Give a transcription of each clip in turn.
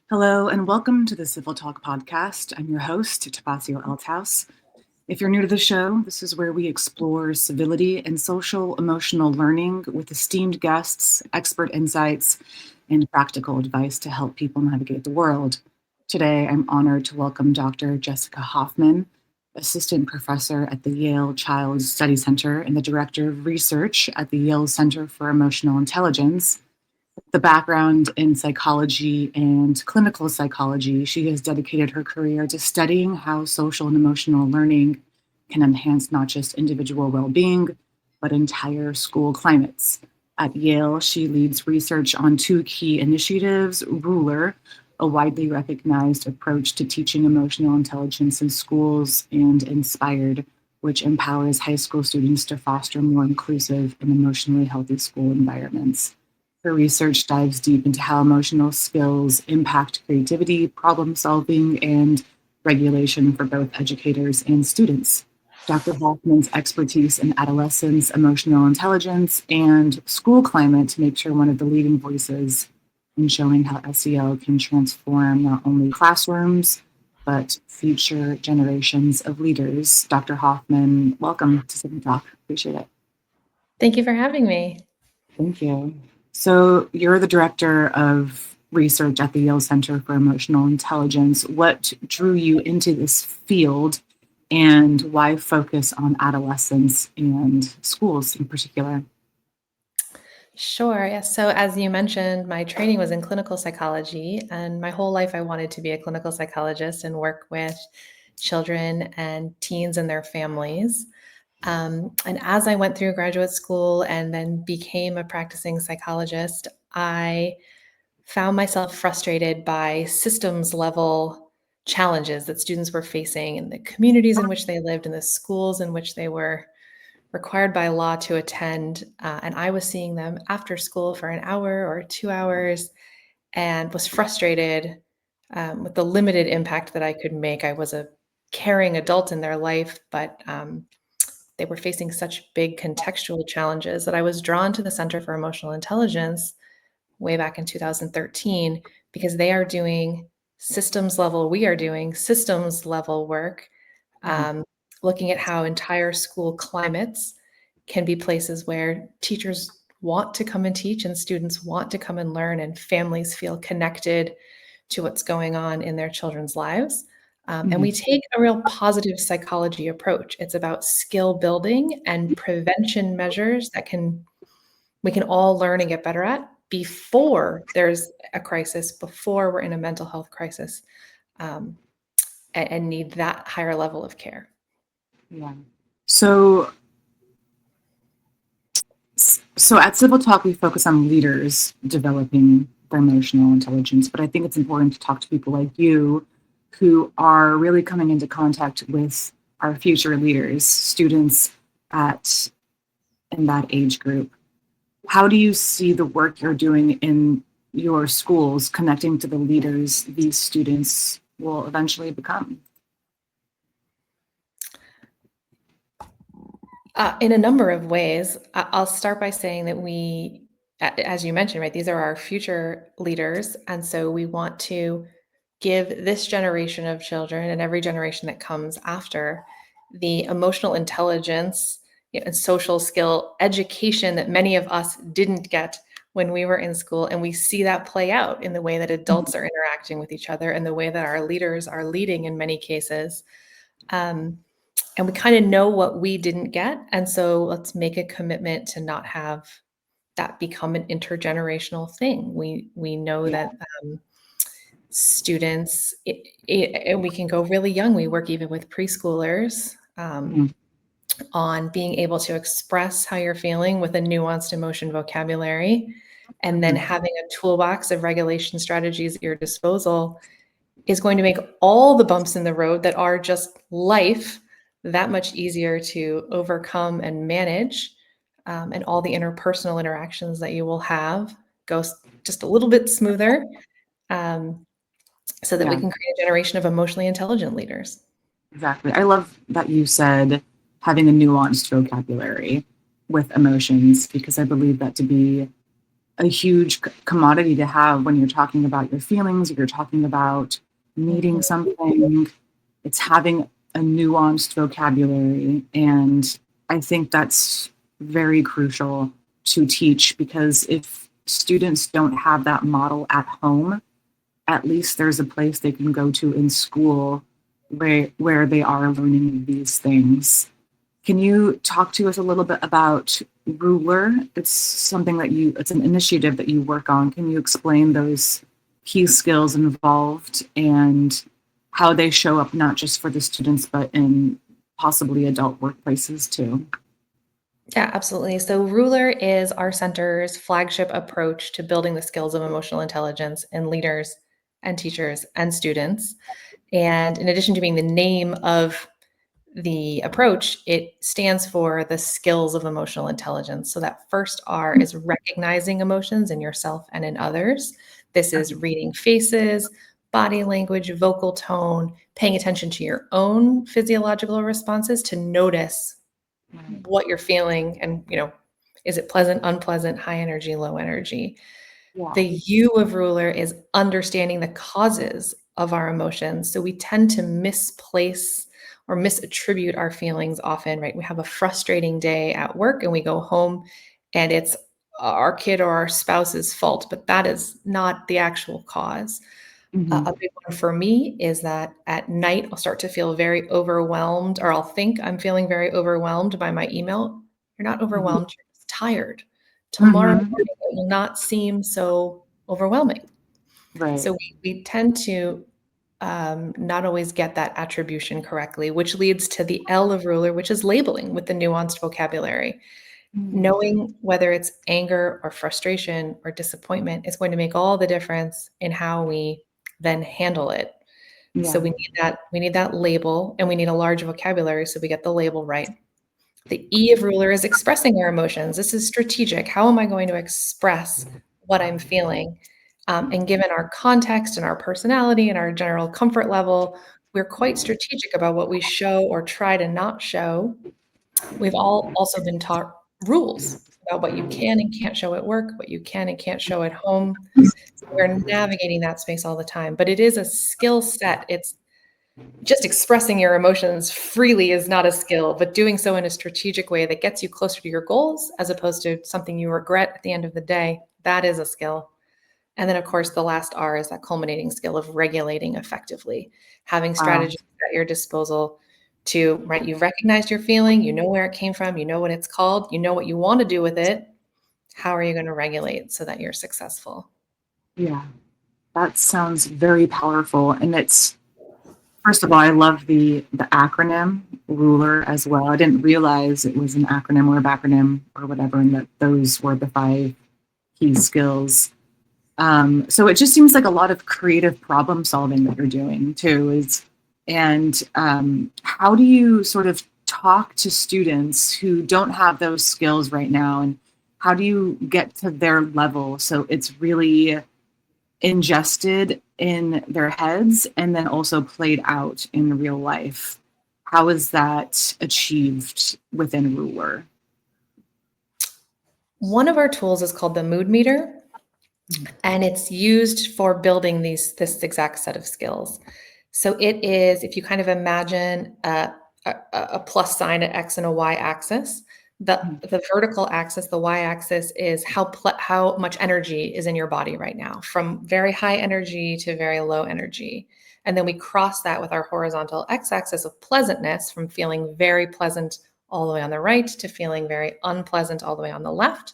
Hello, and welcome to the CivilTalk Podcast. I'm your host, Tabasio Althouse. If you're new to the show, this is where we explore civility and social emotional learning with esteemed guests, expert insights, and practical advice to help people navigate the world. Today, I'm honored to welcome Dr. Jessica Hoffmann, Assistant Professor at the Yale Child Study Center and the Director of Research at the Yale Center for Emotional Intelligence. The background in psychology and clinical psychology, she has dedicated her career to studying how social and emotional learning can enhance not just individual well-being, but entire school climates. At Yale, she leads research on two key initiatives: Ruler, a widely recognized approach to teaching emotional intelligence in schools, and Inspired, which empowers high school students to foster more inclusive and emotionally healthy school environments. Her research dives deep into how emotional skills impact creativity, problem solving, and regulation for both educators and students. Dr. Hoffmann's expertise in adolescence, emotional intelligence, and school climate makes her one of the leading voices in showing how SEL can transform not only classrooms, but future generations of leaders. Dr. Hoffmann, welcome to CivilTalk. Appreciate it. Thank you for having me. Thank you. So you're the director of research at the Yale Center for Emotional Intelligence. What drew you into this field, and why focus on adolescents and schools in particular? Sure. Yeah. So, as you mentioned, my training was in clinical psychology, and my whole life I wanted to be a clinical psychologist and work with children and teens and their families. And as I went through graduate school and then became a practicing psychologist, I found myself frustrated by systems level challenges that students were facing in the communities in which they lived, in the schools in which they were required by law to attend. And I was seeing them after school for an hour or 2 hours and was frustrated with the limited impact that I could make. I was a caring adult in their life, but they were facing such big contextual challenges that I was drawn to the Center for Emotional Intelligence way back in 2013 because they are doing we are doing systems level work, looking at how entire school climates can be places where teachers want to come and teach and students want to come and learn and families feel connected to what's going on in their children's lives. And we take a real positive psychology approach. It's about skill building and prevention measures that we can all learn and get better at before there's a crisis, before we're in a mental health crisis, and need that higher level of care. Yeah. So at CivilTalk, we focus on leaders developing their emotional intelligence, but I think it's important to talk to people like you who are really coming into contact with our future leaders, students in that age group. How do you see the work you're doing in your schools connecting to the leaders these students will eventually become? In a number of ways. I'll start by saying that we, as you mentioned, right, these are our future leaders. And so we want to give this generation of children and every generation that comes after the emotional intelligence and social skill education that many of us didn't get when we were in school. And we see that play out in the way that adults are interacting with each other and the way that our leaders are leading in many cases. And we kind of know what we didn't get. And so let's make a commitment to not have that become an intergenerational thing. We know that students, and we can go really young. We work even with preschoolers on being able to express how you're feeling with a nuanced emotion vocabulary, and then having a toolbox of regulation strategies at your disposal is going to make all the bumps in the road that are just life that much easier to overcome and manage, and all the interpersonal interactions that you will have go just a little bit smoother, so that we can create a generation of emotionally intelligent leaders. Exactly. I love that you said having a nuanced vocabulary with emotions, because I believe that to be a huge commodity to have when you're talking about your feelings, or you're talking about needing Mhm. something. It's having a nuanced vocabulary. And I think that's very crucial to teach, because if students don't have that model at home, at least there's a place they can go to in school where they are learning these things. Can you talk to us a little bit about Ruler? It's an initiative that you work on. Can you explain those key skills involved and how they show up not just for the students, but in possibly adult workplaces too? Yeah, absolutely. So, Ruler is our center's flagship approach to building the skills of emotional intelligence in leaders and teachers and students. And in addition to being the name of the approach, it stands for the skills of emotional intelligence. So, that first R is recognizing emotions in yourself and in others. This is reading faces, body language, vocal tone, paying attention to your own physiological responses to notice Right. what you're feeling and, is it pleasant, unpleasant, high energy, low energy. Yeah. The U of Ruler is understanding the causes of our emotions. So we tend to misplace or misattribute our feelings often, right? We have a frustrating day at work and we go home and it's our kid or our spouse's fault, but that is not the actual cause. A Hmm. big one for me is that at night, I'll start to feel very overwhelmed, or I'll think I'm feeling very overwhelmed by my email. You're not Hmm. overwhelmed, you're just tired. Tomorrow Hmm. morning, it will not seem so overwhelming. Right. So we tend to not always get that attribution correctly, which leads to the L of Ruler, which is labeling with the nuanced vocabulary. Mm. Knowing whether it's anger or frustration or disappointment is going to make all the difference in how we then handle it. So Yeah. we need that label and we need a large vocabulary so we get the label right. The E of Ruler is expressing our emotions. This is strategic. How am I going to express what I'm feeling? And given our context and our personality and our general comfort level, we're quite strategic about what we show or try to not show. We've all also been taught rules about what you can and can't show at work, what you can and can't show at home. So we're navigating that space all the time, but it is a skill set. It's just expressing your emotions freely is not a skill, but doing so in a strategic way that gets you closer to your goals as opposed to something you regret at the end of the day, that is a skill. And then, of course, the last R is that culminating skill of regulating effectively, having Wow. strategies at your disposal to, right, you've recognized your feeling, you know where it came from, you know what it's called, you know what you want to do with it. How are you going to regulate so that you're successful? Yeah. That sounds very powerful. And it's, first of all, I love the acronym Ruler as well. I didn't realize it was an acronym or a backronym or whatever, and that those were the five key skills. So it just seems like a lot of creative problem solving that you're doing too. And how do you sort of talk to students who don't have those skills right now, and how do you get to their level so it's really ingested in their heads and then also played out in real life? How is that achieved within Ruler? One of our tools is called the mood meter, and it's used for building this exact set of skills. So it is, if you kind of imagine a plus sign, an X and a Y axis, the vertical axis, the Y axis is how much energy is in your body right now, from very high energy to very low energy. And then we cross that with our horizontal X axis of pleasantness, from feeling very pleasant all the way on the right to feeling very unpleasant all the way on the left.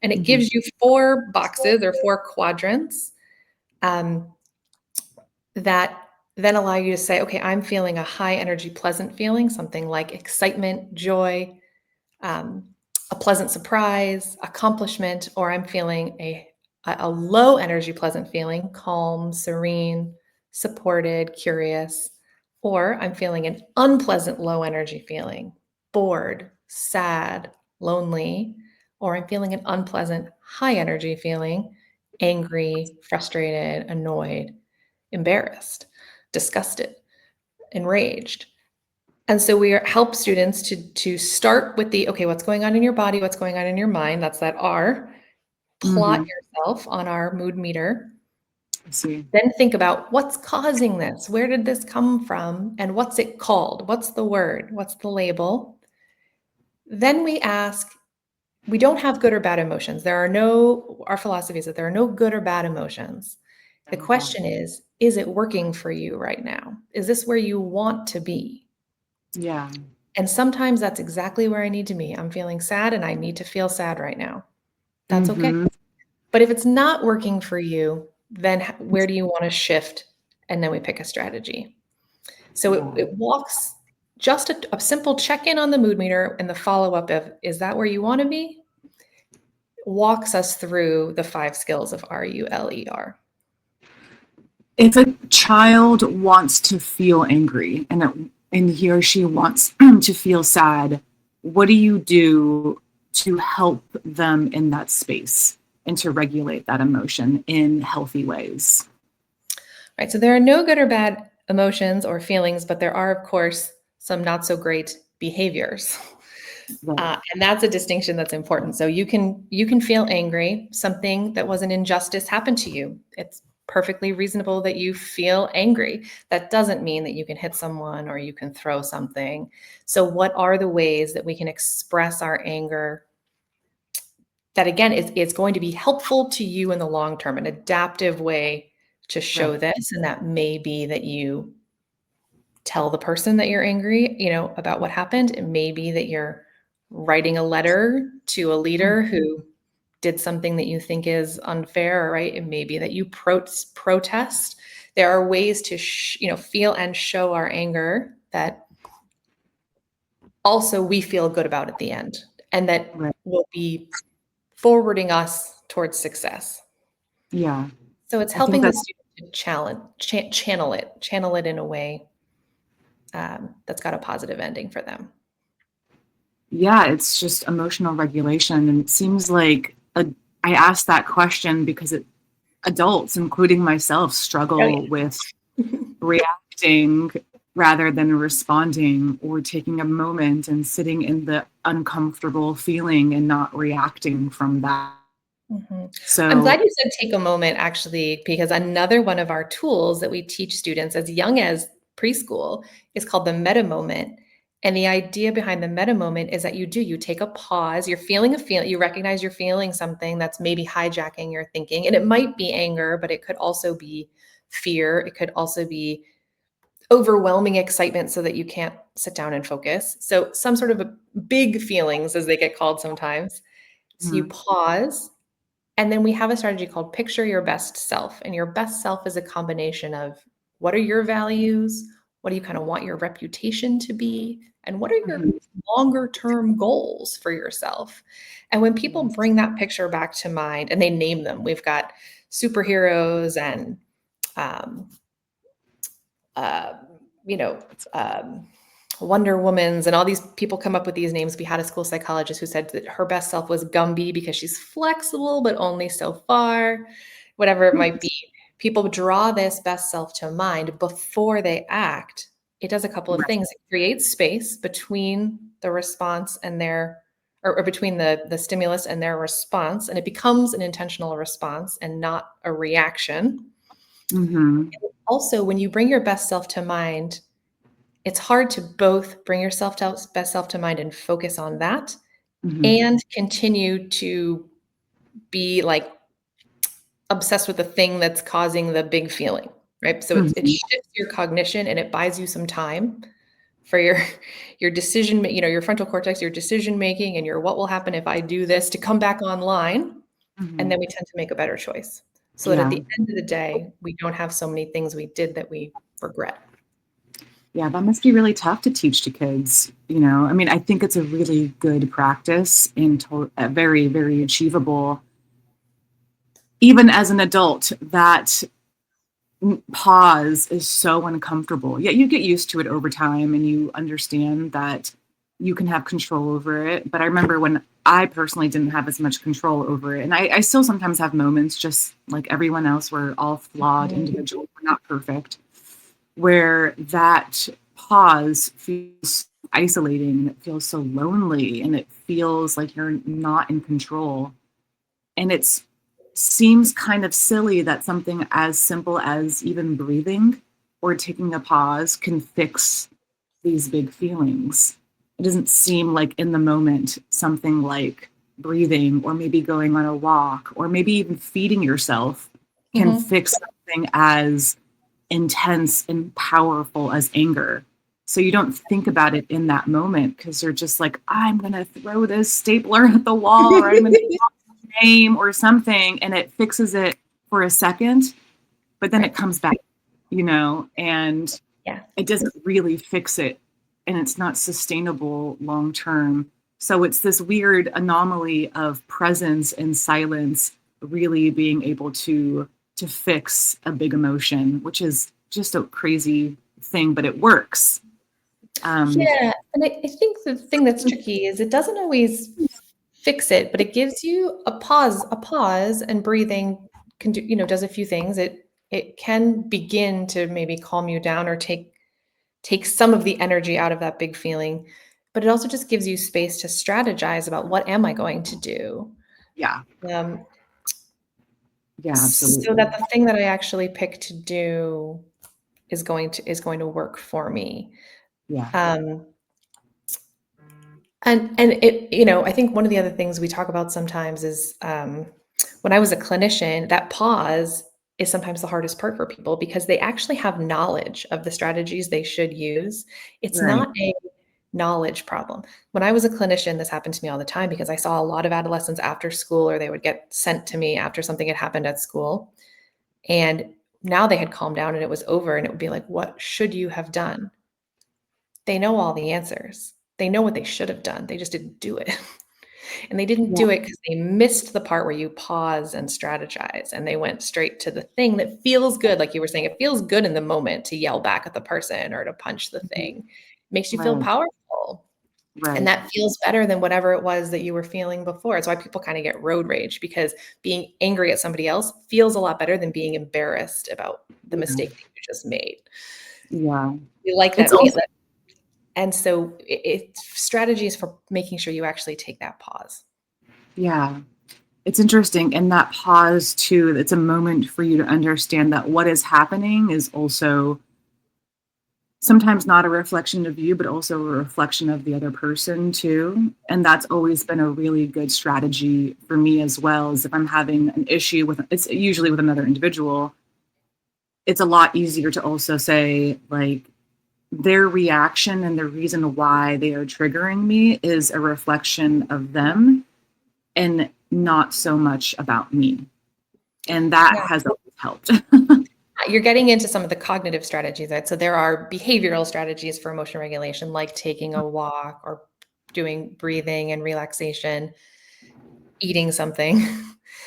And it Mhm. gives you four boxes or four quadrants um, that then allow you to say, okay, I'm feeling a high energy, pleasant feeling, something like excitement, joy, um, a pleasant surprise, accomplishment, or I'm feeling a low energy, pleasant feeling, calm, serene, supported, curious, or I'm feeling an unpleasant, low energy feeling, bored, sad, lonely, or I'm feeling an unpleasant, high energy feeling, angry, frustrated, annoyed, embarrassed, disgusted, enraged. And so help students to start with the, okay, what's going on in your body, what's going on in your mind, that's that R, plot yourself on our mood meter. I see. Then think about what's causing this? Where did this come from? And what's it called? What's the word? What's the label? Then we ask, we don't have good or bad emotions. Our philosophy is that there are no good or bad emotions. The question is it working for you right now? Is this where you want to be? Yeah. And sometimes that's exactly where I need to be. I'm feeling sad and I need to feel sad right now. That's okay. But if it's not working for you, then where do you want to shift? And then we pick a strategy. So it walks just a simple check-in on the mood meter and the follow-up of, is that where you want to be? Walks us through the 5 skills of RULER. If a child wants to feel angry and he or she wants to feel sad, what do you do to help them in that space and to regulate that emotion in healthy ways? Right. So there are no good or bad emotions or feelings, but there are, of course, some not so great behaviors. Right. And that's a distinction that's important. So you can feel angry. Something that was an injustice happened to you. It's perfectly reasonable that you feel angry. That doesn't mean that you can hit someone or you can throw something. So what are the ways that we can express our anger that, again, is going to be helpful to you in the long term, an adaptive way to show this? And that may be that you tell the person that you're angry, about what happened. It may be that you're writing a letter to a leader who did something that you think is unfair, right? It may be that you protest. There are ways to, feel and show our anger that also we feel good about at the end, and that will be forwarding us towards success. Yeah. So it's helping the student to channel it in a way that's got a positive ending for them. Yeah, it's just emotional regulation. And it seems like I asked that question because adults, including myself, struggle with reacting rather than responding, or taking a moment and sitting in the uncomfortable feeling and not reacting from that. So I'm glad you said take a moment, actually, because another one of our tools that we teach students as young as preschool is called the meta moment. And the idea behind the meta moment is that you take a pause, you're feeling you recognize you're feeling something that's maybe hijacking your thinking. And it might be anger, but it could also be fear. It could also be overwhelming excitement so that you can't sit down and focus. So some sort of big feelings, as they get called sometimes. So you pause. And then we have a strategy called Picture Your Best Self. And your best self is a combination of what are your values? What do you kind of want your reputation to be? And what are your longer term goals for yourself? And when people bring that picture back to mind and they name them, we've got superheroes and, Wonder Womans, and all these people come up with these names. We had a school psychologist who said that her best self was Gumby because she's flexible, but only so far, whatever it might be. People draw this best self to mind before they act. It does a couple of things. It creates space between the response and or between the stimulus and their response, and it becomes an intentional response and not a reaction. Also, when you bring your best self to mind, it's hard to both bring yourself best self to mind and focus on that and continue to be like obsessed with the thing that's causing the big feeling, right? So it shifts your cognition and it buys you some time for your decision, your frontal cortex, your decision making, and your what will happen if I do this to come back online. And then we tend to make a better choice so that at the end of the day, we don't have so many things we did that we regret. Yeah, that must be really tough to teach to kids. I mean, I think it's a really good practice and very, very achievable. Even as an adult, that pause is so uncomfortable. Yet you get used to it over time and you understand that you can have control over it. But I remember when I personally didn't have as much control over it. And I still sometimes have moments, just like everyone else, we're all flawed individuals, we're not perfect, where that pause feels isolating and it feels so lonely and it feels like you're not in control. And it's seems kind of silly that something as simple as even breathing or taking a pause can fix these big feelings. It doesn't seem like in the moment something like breathing or maybe going on a walk or maybe even feeding yourself can Mhm. fix something as intense and powerful as anger. So you don't think about it in that moment because you're just like, I'm going to throw this stapler at the wall or I'm going to name or something, and it fixes it for a second, but then it Right. comes back, and Yeah. it doesn't really fix it, and it's not sustainable long term. So it's this weird anomaly of presence and silence really being able to fix a big emotion, which is just a crazy thing, but it works. Um, Yeah, and I think the thing that's tricky is it doesn't always fix it, but it gives you a pause, and breathing can do, does a few things. It can begin to maybe calm you down or take some of the energy out of that big feeling, but it also just gives you space to strategize about what am I going to do? yeah, Um, yeah, so that absolutely. the thing that I actually pick to do is going to work for me. Yeah, Um, and it, I think one of the other things we talk about sometimes is, when I was a clinician, that pause is sometimes the hardest part for people because they actually have knowledge of the strategies they should use. It's right. not a knowledge problem. When I was a clinician, this happened to me all the time because I saw a lot of adolescents after school, or they would get sent to me after something had happened at school. And now they had calmed down and it was over, and it would be like, what should you have done? They know all the answers. They know what they should have done. They just didn't do it. And they didn't Yeah. do it because they missed the part where you pause and strategize, and they went straight to the thing that feels good. Like you were saying, it feels good in the moment to yell back at the person or to punch the Mhm. thing. It makes you feel Right. powerful. And Right. that feels better than whatever it was that you were feeling before. It's why people kind of get road rage, because being angry at somebody else feels a lot better than being embarrassed about the Yeah. mistake that you just made. Yeah. We like It's that feel. also And so it's strategies for making sure you actually take that pause. yeah. It's interesting. And that pause too, it's a moment for you to understand that what is happening is also sometimes not a reflection of you, but also a reflection of the other person too. And that's always been a really good strategy for me as well, is if I'm having an issue with it's usually with another individual, it's a lot easier to also say like their reaction and the reason why they are triggering me is a reflection of them and not so much about me. And that Yeah. has always helped. You're getting into some of the cognitive strategies, right? So there are behavioral strategies for emotion regulation, like taking a walk or doing breathing and relaxation, eating something.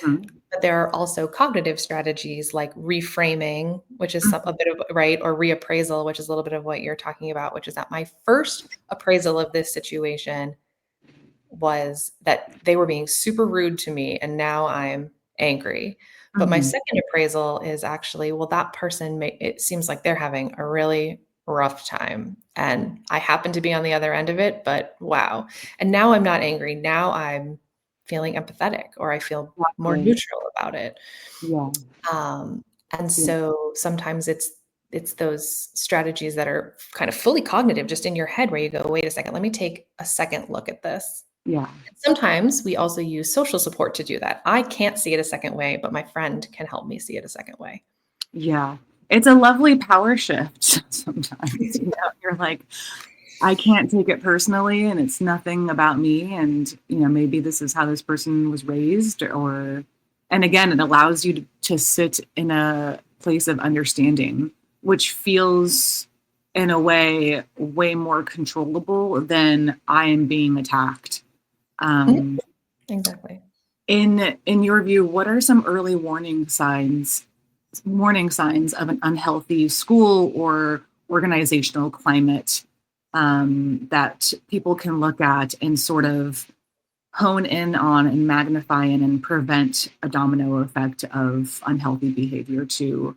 Mhm. But there are also cognitive strategies like reframing, which is a bit of, right, or reappraisal, which is a little bit of what you're talking about, which is that my first appraisal of this situation was that they were being super rude to me, and now I'm angry. But my Mhm. second appraisal is actually, well, that person it seems like they're having a really rough time, and I happen to be on the other end of it, but wow. And now I'm not angry. Now I'm feeling empathetic, or I feel more Exactly. neutral about it. Yeah. Um, and Yeah. so sometimes it's those strategies that are kind of fully cognitive, just in your head, where you go, wait a second, let me take a second look at this. Yeah. Sometimes we also use social support to do that. I can't see it a second way, but my friend can help me see it a second way. Yeah. It's a lovely power shift sometimes. You're like, I can't take it personally and it's nothing about me. And, maybe this is how this person was raised and again, it allows you to sit in a place of understanding, which feels in a way more controllable than I am being attacked. Mhm. Um, Exactly. in your view, what are some early warning signs of an unhealthy school or organizational climate that people can look at and sort of hone in on and magnify in and prevent a domino effect of unhealthy behavior to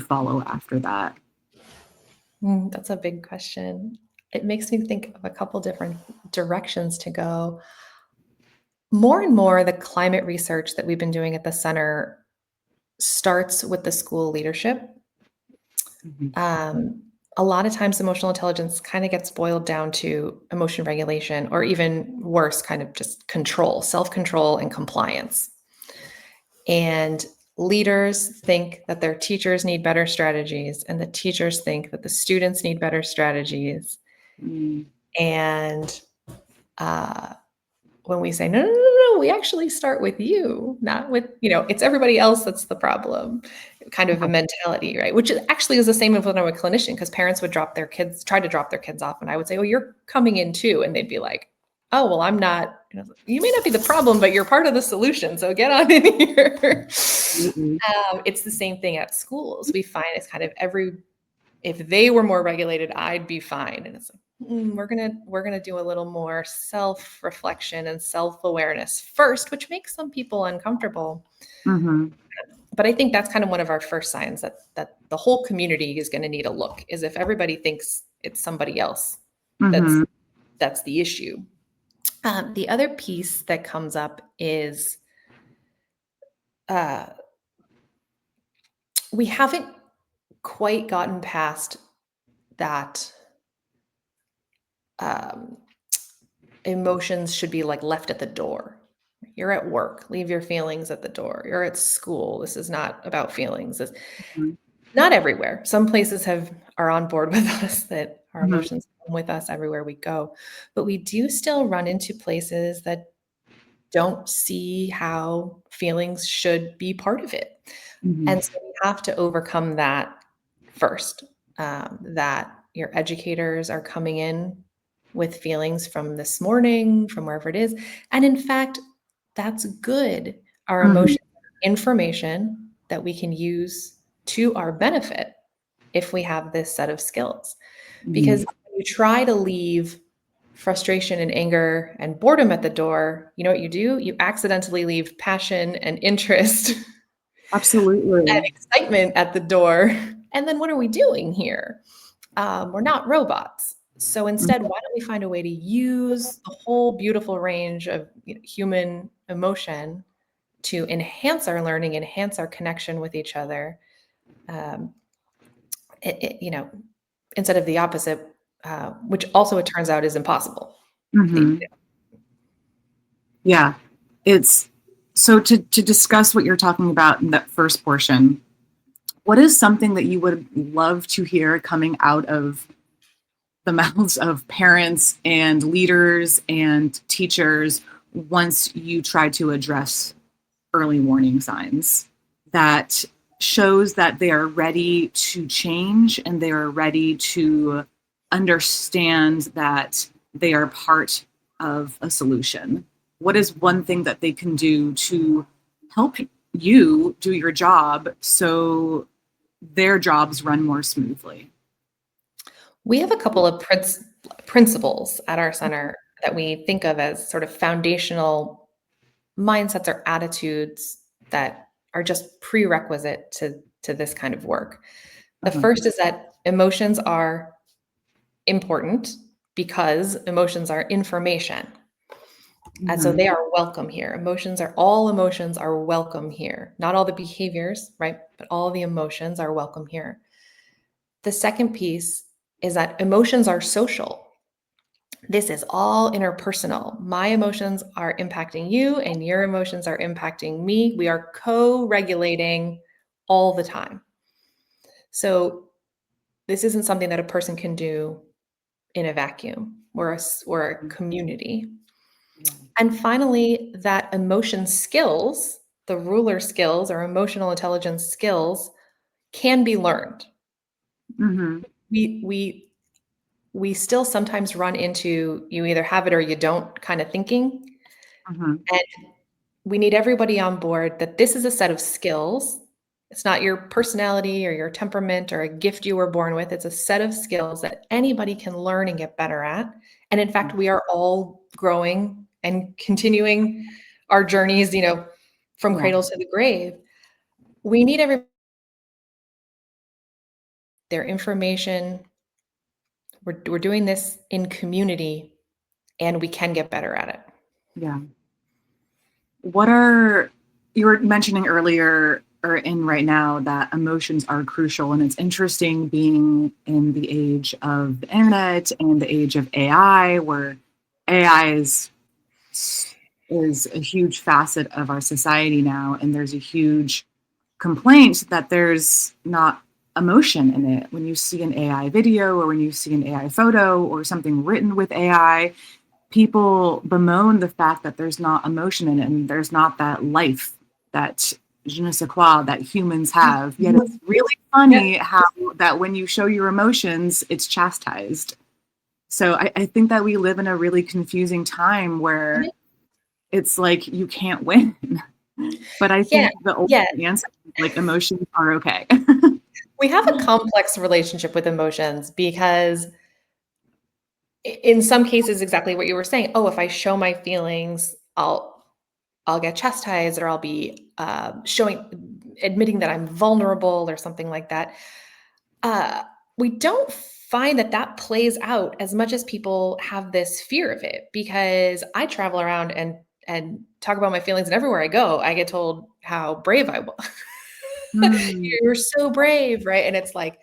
follow after that? That's a big question. It makes me think of a couple different directions to go. more and more, the climate research that we've been doing at the center starts with the school leadership. A lot of times emotional intelligence kind of gets boiled down to emotion regulation, or even worse, kind of just control, self-control and compliance. And leaders think that their teachers need better strategies, and the teachers think that the students need better strategies. And when we say, no, we actually start with you, not with, it's everybody else that's the problem, kind of a mentality, right? Which actually is the same as when I'm a clinician, because parents would try to drop their kids off, and I would say, oh, you're coming in too. And they'd be like, oh, well, I'm not, you may not be the problem, but you're part of the solution. So get on in here. It's the same thing at schools. We find it's kind of if they were more regulated, I'd be fine. And it's like, we're gonna do a little more self-reflection and self-awareness first, which makes some people uncomfortable. But I think that's kind of one of our first signs that the whole community is going to need a look, is if everybody thinks it's somebody else that's the issue. The other piece that comes up is we haven't quite gotten past that emotions should be like left at the door. You're at work, leave your feelings at the door. You're at school, this is not about feelings. Not everywhere. Some places are on board with us, that our emotions come with us everywhere we go. But we do still run into places that don't see how feelings should be part of it. And so we have to overcome that first, that your educators are coming in with feelings from this morning, from wherever it is. And in fact, that's good. Our emotions are information that we can use to our benefit if we have this set of skills. Because when you try to leave frustration and anger and boredom at the door, you know what you do? You accidentally leave passion and interest Absolutely. and excitement at the door. And then what are we doing here? We're not robots. So instead, why don't we find a way to use the whole beautiful range of human emotion to enhance our learning, enhance our connection with each other, instead of the opposite, which also it turns out is impossible. Yeah, it's so to discuss what you're talking about in that first portion. What is something that you would love to hear coming out of the mouths of parents and leaders and teachers once you try to address early warning signs that shows that they are ready to change and they are ready to understand that they are part of a solution? What is one thing that they can do to help you do your job so their jobs run more smoothly? We have a couple of principles at our center that we think of as sort of foundational mindsets or attitudes that are just prerequisite to this kind of work. The first is that emotions are important because emotions are information. And so they are welcome here. All emotions are welcome here. Not all the behaviors, right? But all the emotions are welcome here. The second piece is that emotions are social. This is all interpersonal. My emotions are impacting you and your emotions are impacting me. We are co-regulating all the time. So this isn't something that a person can do in a vacuum. We're a community. And finally, that emotion skills, the ruler skills or emotional intelligence skills, can be learned. We still sometimes run into you either have it or you don't kind of thinking. And we need everybody on board that this is a set of skills. It's not your personality or your temperament or a gift you were born with. It's a set of skills that anybody can learn and get better at. And in fact, we are all growing and continuing our journeys, from cradle to the grave. We need their information. We're doing this in community, and we can get better at it. Yeah. You were mentioning earlier or in right now that emotions are crucial, and it's interesting being in the age of the internet and the age of AI, where AI is a huge facet of our society now, and there's a huge complaint that there's not emotion in it. When you see an AI video or when you see an AI photo or something written with AI, people bemoan the fact that there's not emotion in it and there's not that life, that je ne sais quoi that humans have. Yet it's really Yeah. funny how that when you show your emotions, it's chastised. So I think that we live in a really confusing time where it's like you can't win. But I Yeah. think the Yeah. ultimate answer is like emotions are okay. We have a complex relationship with emotions because in some cases, exactly what you were saying. Oh, if I show my feelings, I'll get chastised, or I'll be admitting that I'm vulnerable or something like that. We don't find that that plays out as much as people have this fear of it, because I travel around and talk about my feelings, and everywhere I go, I get told how brave I was. Mm, You're so brave, right? And it's like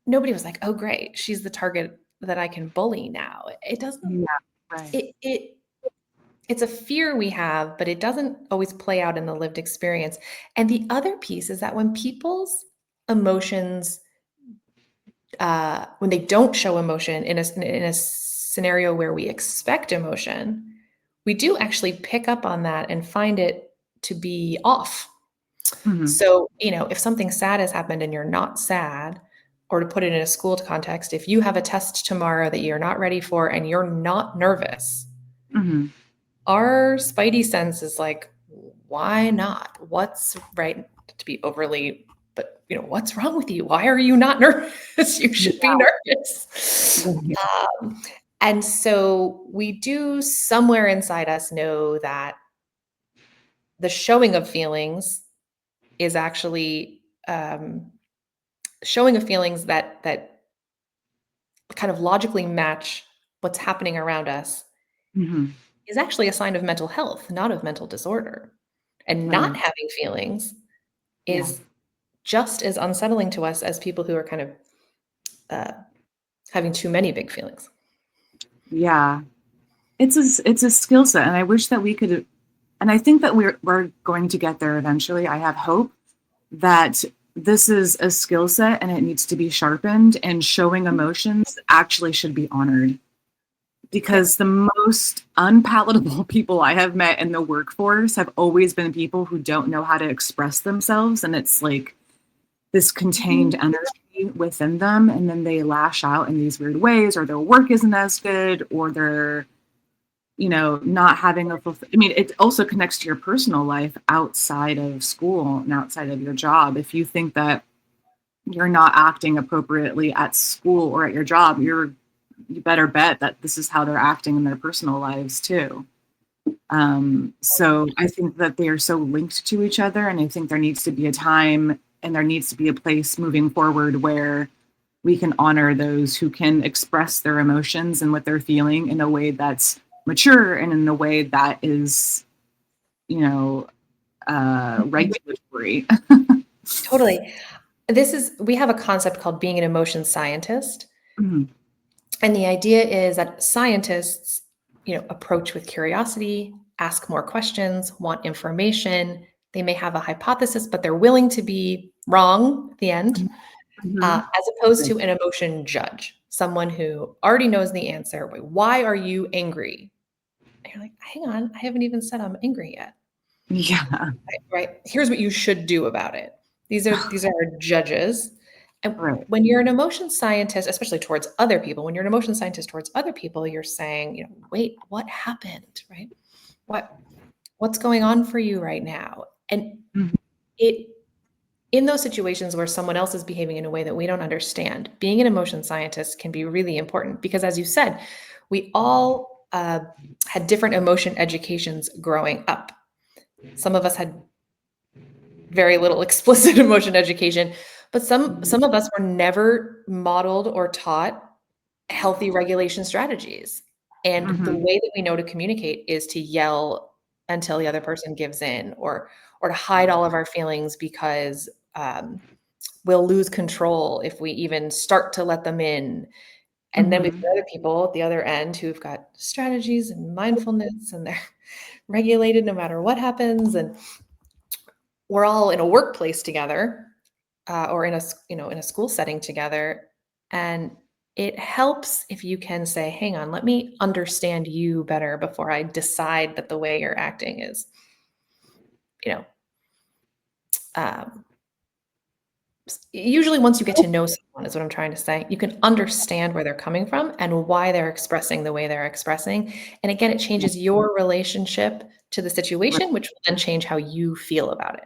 nobody was like, "Oh, great, she's the target that I can bully now." It doesn't. yeah, right. It it's a fear we have, but it doesn't always play out in the lived experience. And the other piece is that when people's emotions, when they don't show emotion in a scenario where we expect emotion, we do actually pick up on that and find it to be off. Mhm, So, if something sad has happened and you're not sad, or to put it in a school context, if you have a test tomorrow that you're not ready for and you're not nervous, mhm. our spidey sense is like, why not? What's right, to be overly, but what's wrong with you? Why are you not nervous? You should be nervous. Right. And so we do somewhere inside us know that the showing of feelings is actually showing of feelings that kind of logically match what's happening around us Mhm, is actually a sign of mental health, not of mental disorder. And not right. having feelings Yeah. is just as unsettling to us as people who are kind of uh, having too many big feelings. Yeah. It's a skill set, and I wish that we could, and I think that we're going to get there eventually. I have hope that this is a skill set and it needs to be sharpened, and showing emotions actually should be honored, Yeah. because the most unpalatable people I have met in the workforce have always been people who don't know how to express themselves, and it's like this contained Mhm. energy within them, and then they lash out in these weird ways, or their work isn't as good, or they're not having I mean, it also connects to your personal life outside of school and outside of your job. If you think that you're not acting appropriately at school or at your job, you better bet that this is how they're acting in their personal lives too. So I think that they are so linked to each other, and I think there needs to be a time and there needs to be a place moving forward where we can honor those who can express their emotions and what they're feeling in a way that's mature and in a way that is, you know, Mhm. regulatory. Totally. We have a concept called being an emotion scientist. Mhm, And the idea is that scientists, approach with curiosity, ask more questions, want information. They may have a hypothesis, but they're willing to be wrong at the end, mhm. as opposed to an emotion judge, someone who already knows the answer. Wait, why are you angry? And you're like, hang on, I haven't even said I'm angry yet. Yeah. Right? Here's what you should do about it. These are our judges. And Right. when you're an emotion scientist, especially towards other people, when you're an emotion scientist towards other people, you're saying, wait, what happened? Right? What what's going on for you right now? And Mhm, it in those situations where someone else is behaving in a way that we don't understand, being an emotion scientist can be really important because, as you said, we all had different emotion educations growing up. Some of us had very little explicit emotion education, but some of us were never modeled or taught healthy regulation strategies. And the mhm. way that we know to communicate is to yell until the other person gives in, or to hide all of our feelings because we'll lose control if we even start to let them in. And then we've got other people at the other end who've got strategies and mindfulness, and they're regulated no matter what happens. And we're all in a workplace together, or in a school setting together. And it helps if you can say, hang on, let me understand you better before I decide that the way you're acting is, you know, um, usually once you get to know someone is what I'm trying to say, you can understand where they're coming from and why they're expressing the way they're expressing. And again, it changes your relationship to the situation, which will then change how you feel about it.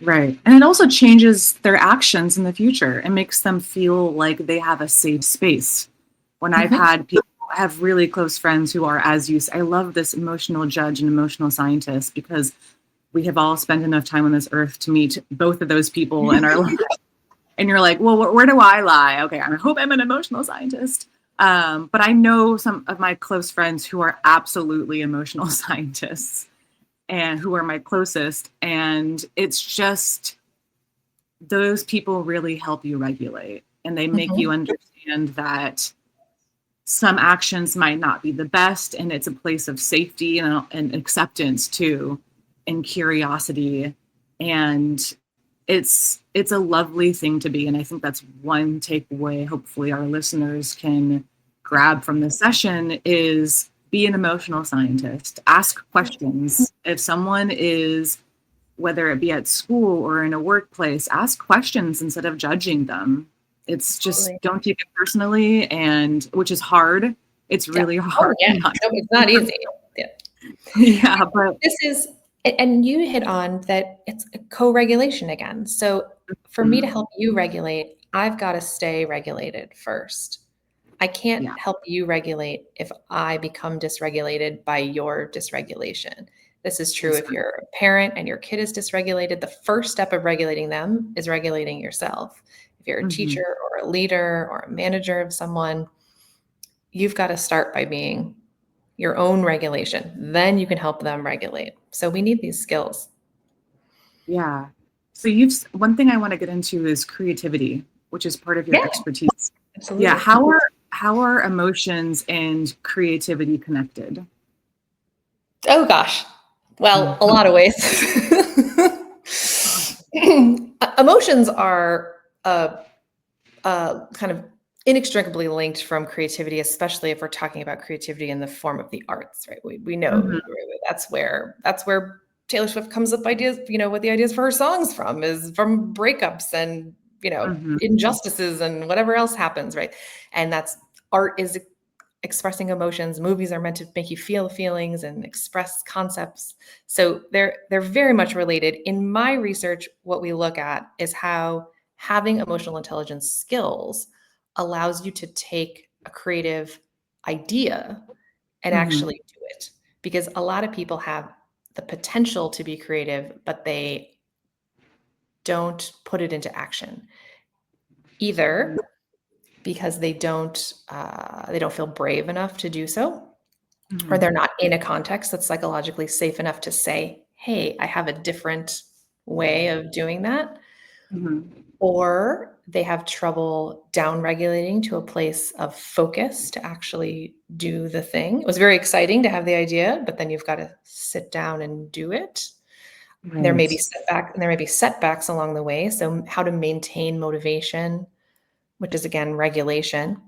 Right. And it also changes their actions in the future. It makes them feel like they have a safe space. When I've had people, I have really close friends who are, as you say, I love this emotional judge and emotional scientist, because we have all spent enough time on this earth to meet both of those people in our life. And you're like, well, where do I lie? Okay, I hope I'm an emotional scientist. But I know some of my close friends who are absolutely emotional scientists, and who are my closest. And it's just, those people really help you regulate, and they make you understand that some actions might not be the best, and it's a place of safety and acceptance too, and curiosity. And it's a lovely thing to be. And I think that's one takeaway hopefully our listeners can grab from this session is be an emotional scientist. Ask questions. If someone is, whether it be at school or in a workplace, ask questions instead of judging them. It's just, don't take it personally, and which is hard. It's really hard. No, it's not easy. Yeah, but this is, and you hit on that, it's a co-regulation again. So for me to help you regulate, I've got to stay regulated first. I can't help you regulate if I become dysregulated by your dysregulation. This is true if you're a parent and your kid is dysregulated. The first step of regulating them is regulating yourself. If you're a teacher or a leader or a manager of someone, you've got to start by being your own regulation. Then you can help them regulate. So we need these skills. Yeah. So one thing I want to get into is creativity, which is part of your expertise. Absolutely. Yeah. How are emotions and creativity connected? Oh gosh. Well, a lot of ways. Emotions are kind of inextricably linked from creativity, especially if we're talking about creativity in the form of the arts, right? We know that's where Taylor Swift comes up ideas, what the ideas for her songs is from breakups and, injustices and whatever else happens, right? And that's, art is expressing emotions. Movies are meant to make you feel feelings and express concepts. So they're very much related. In my research, what we look at is how having emotional intelligence skills allows you to take a creative idea and actually do it. Because a lot of people have the potential to be creative, but they don't put it into action. Either because they don't feel brave enough to do so, or they're not in a context that's psychologically safe enough to say, hey, I have a different way of doing that. Or they have trouble down regulating to a place of focus to actually do the thing. It was very exciting to have the idea, but then you've got to sit down and do it. Right. There may be setbacks along the way. So how to maintain motivation, which is again regulation.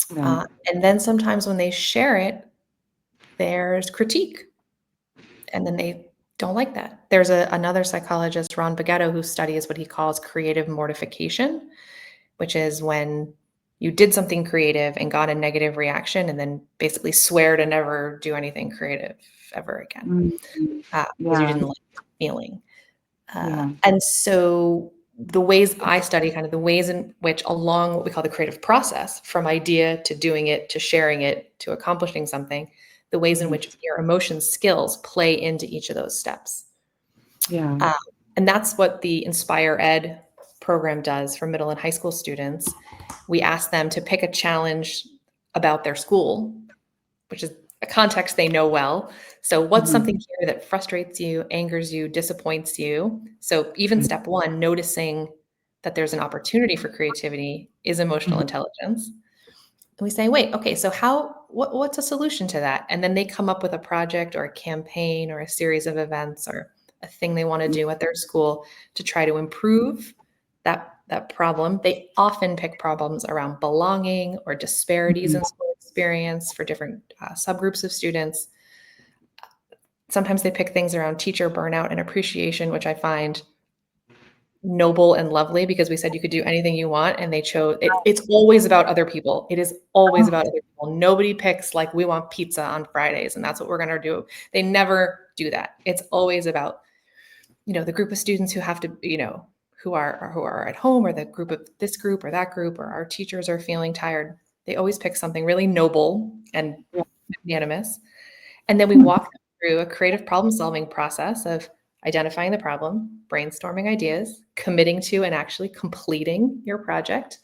Right. And then sometimes when they share it, there's critique, and then they don't like that. There's another psychologist, Ron Bagetto, who studies what he calls creative mortification, which is when you did something creative and got a negative reaction and then basically swear to never do anything creative ever again, because you didn't like the feeling. And so the ways I study, kind of the ways in which along what we call the creative process, from idea to doing it, to sharing it, to accomplishing something, the ways in which your emotion skills play into each of those steps. And that's what the Inspire Ed program does for middle and high school students. We ask them to pick a challenge about their school, which is a context they know well. So what's something here that frustrates you, angers you, disappoints you? So even step one, noticing that there's an opportunity for creativity is emotional intelligence. And we say, wait, okay, so what's a solution to that? And then they come up with a project or a campaign or a series of events or a thing they want to do at their school to try to improve that problem. They often pick problems around belonging or disparities in school experience for different subgroups of students. Sometimes they pick things around teacher burnout and appreciation, which I find noble and lovely, because we said you could do anything you want, and they chose it's always about other people. It is always about other people. Nobody picks like, we want pizza on Fridays and that's what we're going to do. They never do that. It's always about, the group of students who have to, who are at home, or the group of this group or that group, or our teachers are feeling tired. They always pick something really noble and magnanimous. And then we walk them through a creative problem-solving process of identifying the problem, brainstorming ideas, committing to and actually completing your project,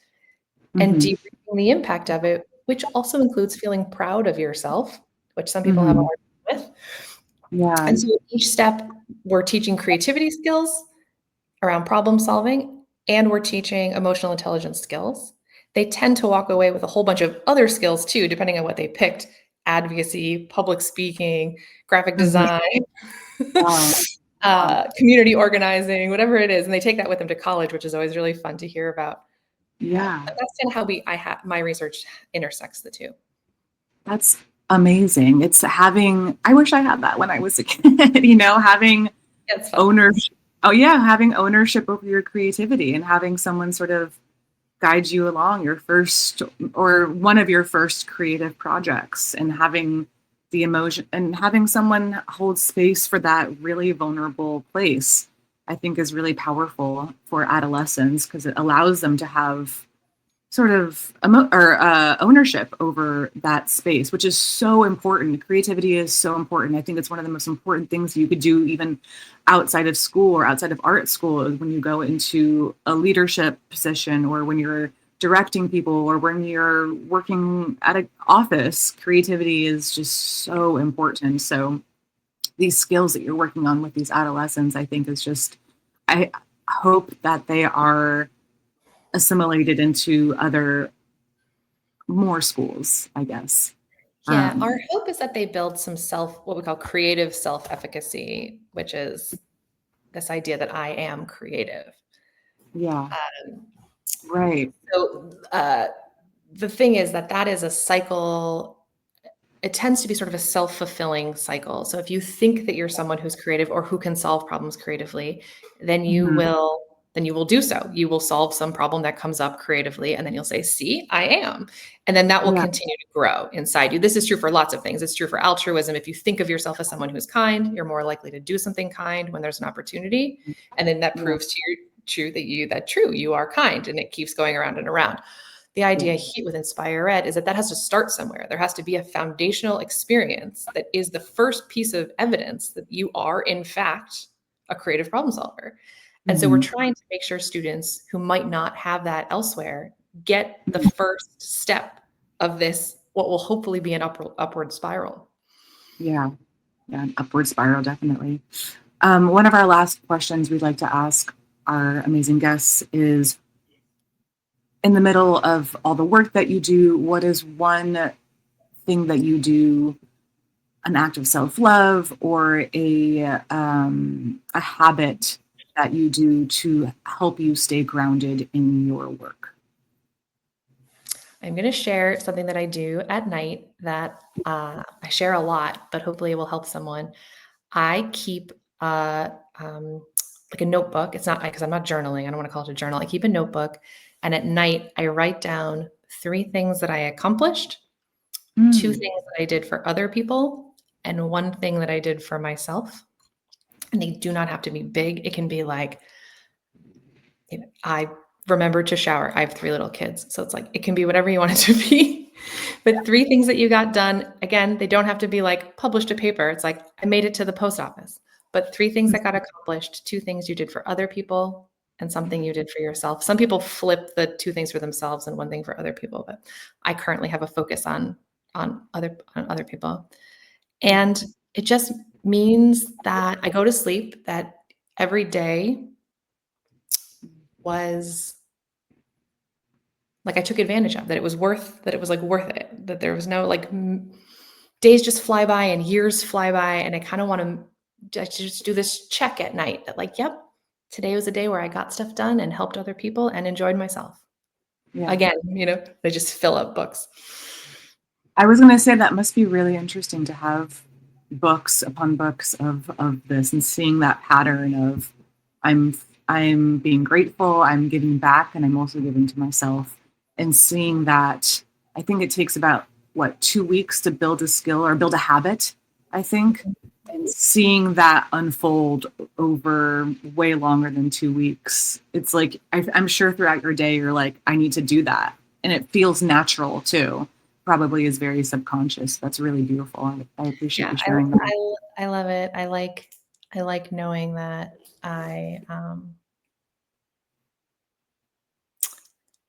and debriefing the impact of it, which also includes feeling proud of yourself, which some people have a hard time with. Yeah. And so each step, we're teaching creativity skills around problem solving, and we're teaching emotional intelligence skills. They tend to walk away with a whole bunch of other skills too, depending on what they picked: advocacy, public speaking, graphic design, community organizing, whatever it is. And they take that with them to college, which is always really fun to hear about. Yeah. But that's kind of how my research intersects the two. That's amazing. I wish I had that when I was a kid, having ownership. Oh yeah. Having ownership over your creativity and having someone sort of guide you along your first or one of your first creative projects, and having the emotion and having someone hold space for that really vulnerable place, I think is really powerful for adolescents, because it allows them to have sort of ownership over that space, which is so important. Creativity is so important. I think it's one of the most important things you could do even outside of school or outside of art school, is when you go into a leadership position, or when you're directing people, or when you're working at an office. Creativity is just so important. So these skills that you're working on with these adolescents, I think I hope that they are assimilated into more schools, I guess. Yeah, our hope is that they build some what we call creative self-efficacy, which is this idea that I am creative. Yeah. Right. So the thing is that is a cycle. It tends to be sort of a self-fulfilling cycle. So if you think that you're someone who's creative or who can solve problems creatively, then you will do so. You will solve some problem that comes up creatively, and then you'll say, see, I am. And then that will continue to grow inside you. This is true for lots of things. It's true for altruism. If you think of yourself as someone who's kind, you're more likely to do something kind when there's an opportunity. And then that proves to you you are kind, and it keeps going around and around. The idea here with Inspire Ed is that has to start somewhere. There has to be a foundational experience that is the first piece of evidence that you are, in fact, a creative problem solver. And so we're trying to make sure students who might not have that elsewhere get the first step of this, what will hopefully be an upward spiral. Yeah, an upward spiral, definitely. One of our last questions we'd like to ask our amazing guests is, in the middle of all the work that you do, what is one thing that you do, an act of self-love, or a habit that you do to help you stay grounded in your work? I'm going to share something that I do at night that I share a lot, but hopefully it will help someone. I keep like a notebook. It's not, because I'm not journaling. I don't want to call it a journal. I keep a notebook, and at night I write down 3 things that I accomplished, 2 things that I did for other people, and 1 thing that I did for myself. And they do not have to be big. It can be like, I remembered to shower. I have 3 little kids. So it's like, it can be whatever you want it to be. But 3 things that you got done. Again, they don't have to be like published a paper. It's like, I made it to the post office. But 3 things that got accomplished, 2 things you did for other people, and something you did for yourself. Some people flip the 2 things for themselves and 1 thing for other people. But I currently have a focus on on other people. And it just means that I go to sleep, that every day was like I took advantage of, that it was worth it, that there was no days just fly by and years fly by. And I kind of want to just do this check at night that like, yep, today was a day where I got stuff done and helped other people and enjoyed myself. Yeah. Again, they just fill up books. I was going to say that must be really interesting to have books upon books of this and seeing that pattern of I'm being grateful, I'm giving back, and I'm also giving to myself. And seeing that, I think it takes about 2 weeks to build a skill or build a habit, I think. And seeing that unfold over way longer than 2 weeks, it's like I'm sure throughout your day you're like, I need to do that, and it feels natural too. Probably is very subconscious. That's really beautiful. I appreciate you sharing that. I love it. I like knowing that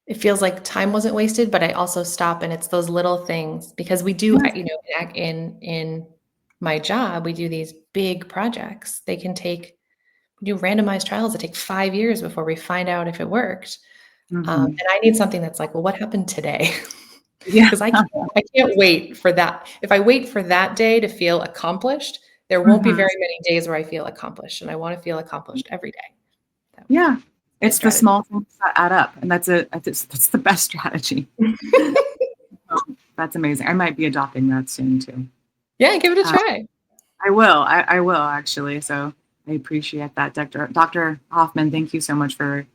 it feels like time wasn't wasted, but I also stop, and it's those little things because we do, in my job, we do these big projects. We do randomized trials that take 5 years before we find out if it worked. And I need something that's like, well, what happened today? Yeah. Because I can't wait for that. If I wait for that day to feel accomplished, there won't be very many days where I feel accomplished, and I want to feel accomplished every day. Yeah. It's the small things that add up, and that's the best strategy. That's amazing. I might be adopting that soon too. Yeah, give it a try. I will. I will actually. So I appreciate that, Dr. Hoffmann. Thank you so much for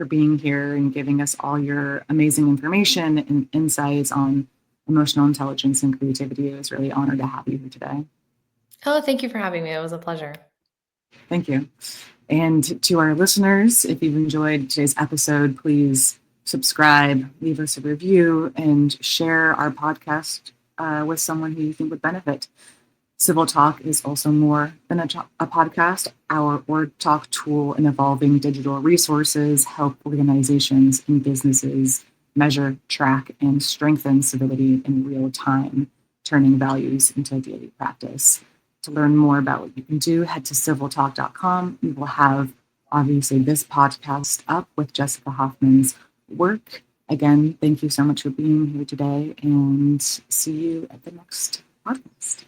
being here and giving us all your amazing information and insights on emotional intelligence and creativity. I was really honored to have you here today. Oh, thank you for having me. It was a pleasure. Thank you. And to our listeners, if you've enjoyed today's episode, please subscribe, leave us a review, and share our podcast with someone who you think would benefit. CivilTalk is also more than a podcast. Our Word Talk tool and evolving digital resources help organizations and businesses measure, track, and strengthen civility in real time, turning values into daily practice. To learn more about what you can do, head to civiltalk.com. We will have, obviously, this podcast up with Jessica Hoffmann's work. Again, thank you so much for being here today, and see you at the next podcast.